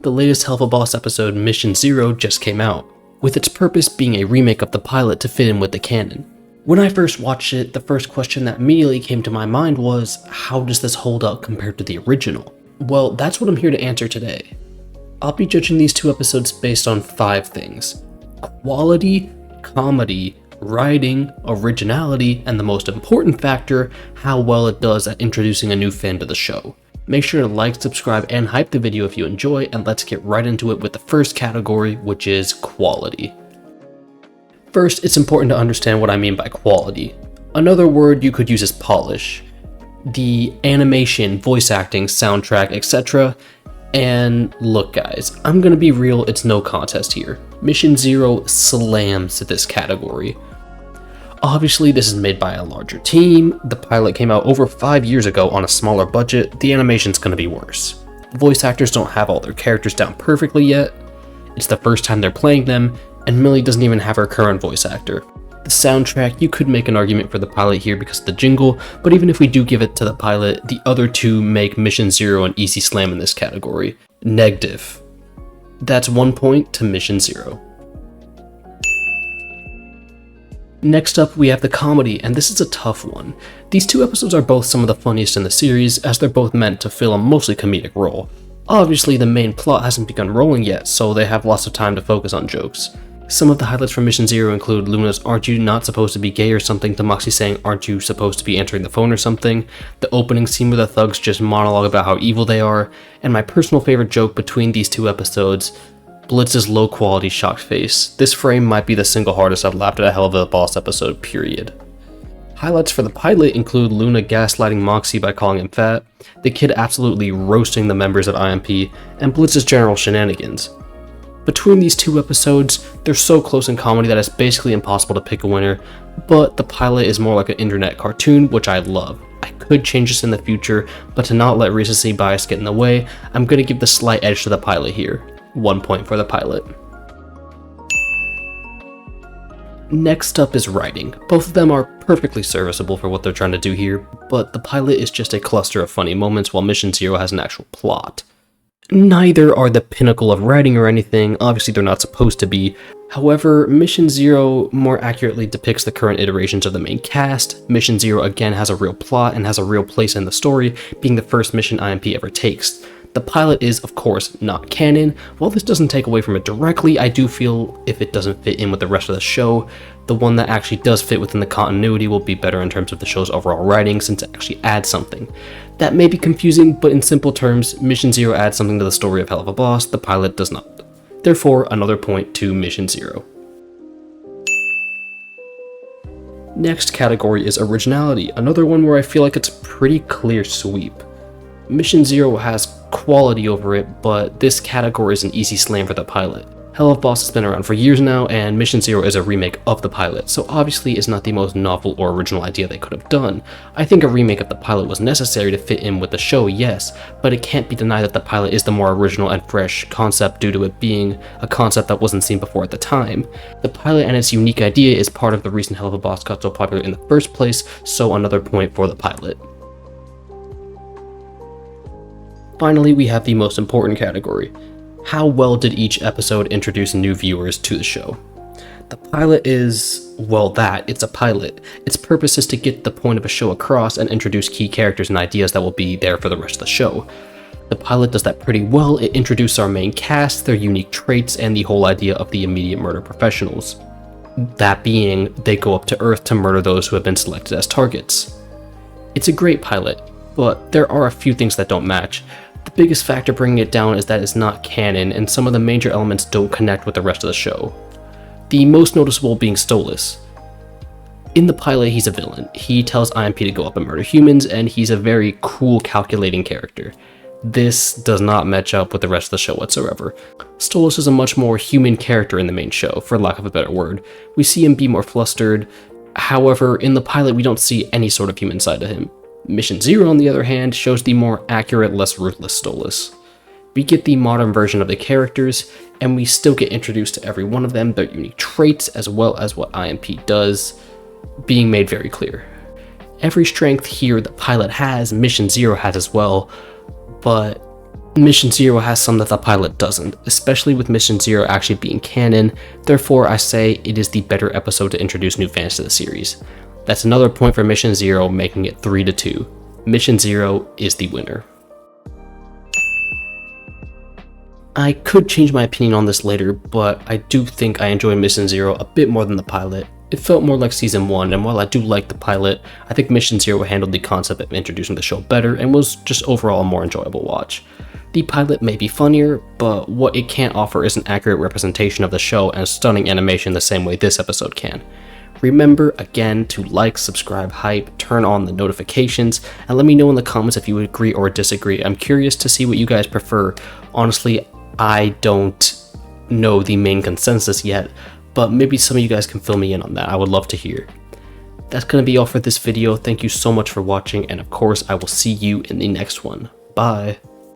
The latest Helluva Boss episode, Mission Zero, just came out, with its purpose being a remake of the pilot to fit in with the canon. When I first watched it, the first question that immediately came to my mind was, how does this hold up compared to the original? Well, that's what I'm here to answer today. I'll be judging these two episodes based on 5 things: quality, comedy, writing, originality, and the most important factor, how well it does at introducing a new fan to the show. Make sure to like, subscribe, and hype the video if you enjoy, and let's get right into it with the first category, which is quality. First, it's important to understand what I mean by quality. Another word you could use is polish. The animation, voice acting, soundtrack, etc. And look guys, I'm gonna be real, it's no contest here. Mission Zero slams this category. Obviously, this is made by a larger team, the pilot came out over 5 years ago on a smaller budget, the animation's gonna be worse. Voice actors don't have all their characters down perfectly yet, it's the first time they're playing them, and Millie doesn't even have her current voice actor. The soundtrack, you could make an argument for the pilot here because of the jingle, but even if we do give it to the pilot, the other two make Mission Zero an easy slam in this category. Negative. That's 1 point to Mission Zero. Next up, we have the comedy, and this is a tough one. These two episodes are both some of the funniest in the series, as they're both meant to fill a mostly comedic role. Obviously, the main plot hasn't begun rolling yet, so they have lots of time to focus on jokes. Some of the highlights from Mission Zero include Loona's "aren't you not supposed to be gay or something" to moxxie saying "aren't you supposed to be answering the phone or something," the opening scene where the thugs just monologue about how evil they are, and my personal favorite joke between these two episodes, Blitz's low quality shocked face. This frame might be the single hardest I've laughed at a Helluva Boss episode, period. Highlights for the pilot include Loona gaslighting moxxie by calling him fat, the kid absolutely roasting the members of IMP, and Blitz's general shenanigans. Between these two episodes, they're so close in comedy that it's basically impossible to pick a winner, but the pilot is more like an internet cartoon, which I love. I could change this in the future, but to not let recency bias get in the way, I'm going to give the slight edge to the pilot here. 1 point for the pilot. Next up is writing. Both of them are perfectly serviceable for what they're trying to do here, but the pilot is just a cluster of funny moments while Mission Zero has an actual plot. Neither are the pinnacle of writing or anything, obviously they're not supposed to be. However, Mission Zero more accurately depicts the current iterations of the main cast. Mission Zero again has a real plot and has a real place in the story, being the first mission IMP ever takes. The pilot is, of course, not canon. While this doesn't take away from it directly, I do feel if it doesn't fit in with the rest of the show, the one that actually does fit within the continuity will be better in terms of the show's overall writing since it actually adds something. That may be confusing, but in simple terms, Mission Zero adds something to the story of Helluva Boss, the pilot does not. Therefore, another point to Mission Zero. Next category is originality, another one where I feel like it's a pretty clear sweep. Mission Zero has quality over it, but this category is an easy slam for the pilot. Helluva Boss has been around for years now, and Mission Zero is a remake of the pilot, so obviously it's not the most novel or original idea they could have done. I think a remake of the pilot was necessary to fit in with the show, yes, but it can't be denied that the pilot is the more original and fresh concept due to it being a concept that wasn't seen before at the time. The pilot and its unique idea is part of the reason Helluva Boss got so popular in the first place, so another point for the pilot. Finally, we have the most important category. How well did each episode introduce new viewers to the show? The pilot is, well, it's a pilot. Its purpose is to get the point of a show across and introduce key characters and ideas that will be there for the rest of the show. The pilot does that pretty well. It introduces our main cast, their unique traits, and the whole idea of the immediate murder professionals. That being, they go up to Earth to murder those who have been selected as targets. It's a great pilot, but there are a few things that don't match. The biggest factor bringing it down is that it's not canon, and some of the major elements don't connect with the rest of the show. The most noticeable being Stolas. In the pilot, he's a villain. He tells IMP to go up and murder humans, and he's a very cool, calculating character. This does not match up with the rest of the show whatsoever. Stolas is a much more human character in the main show, for lack of a better word. We see him be more flustered. However, in the pilot, we don't see any sort of human side to him. Mission Zero, on the other hand, shows the more accurate, less ruthless Stolas. We get the modern version of the characters, and we still get introduced to every one of them, their unique traits, as well as what IMP does, being made very clear. Every strength here the pilot has, Mission Zero has as well, but Mission Zero has some that the pilot doesn't, especially with Mission Zero actually being canon, therefore I say it is the better episode to introduce new fans to the series. That's another point for Mission Zero, making it 3-2. Mission Zero is the winner. I could change my opinion on this later, but I do think I enjoyed Mission Zero a bit more than the pilot. It felt more like Season 1, and while I do like the pilot, I think Mission Zero handled the concept of introducing the show better and was just overall a more enjoyable watch. The pilot may be funnier, but what it can't offer is an accurate representation of the show and stunning animation the same way this episode can. Remember, again, to like, subscribe, hype, turn on the notifications, and let me know in the comments if you agree or disagree. I'm curious to see what you guys prefer. Honestly, I don't know the main consensus yet, but maybe some of you guys can fill me in on that. I would love to hear. That's going to be all for this video. Thank you so much for watching, and of course, I will see you in the next one. Bye.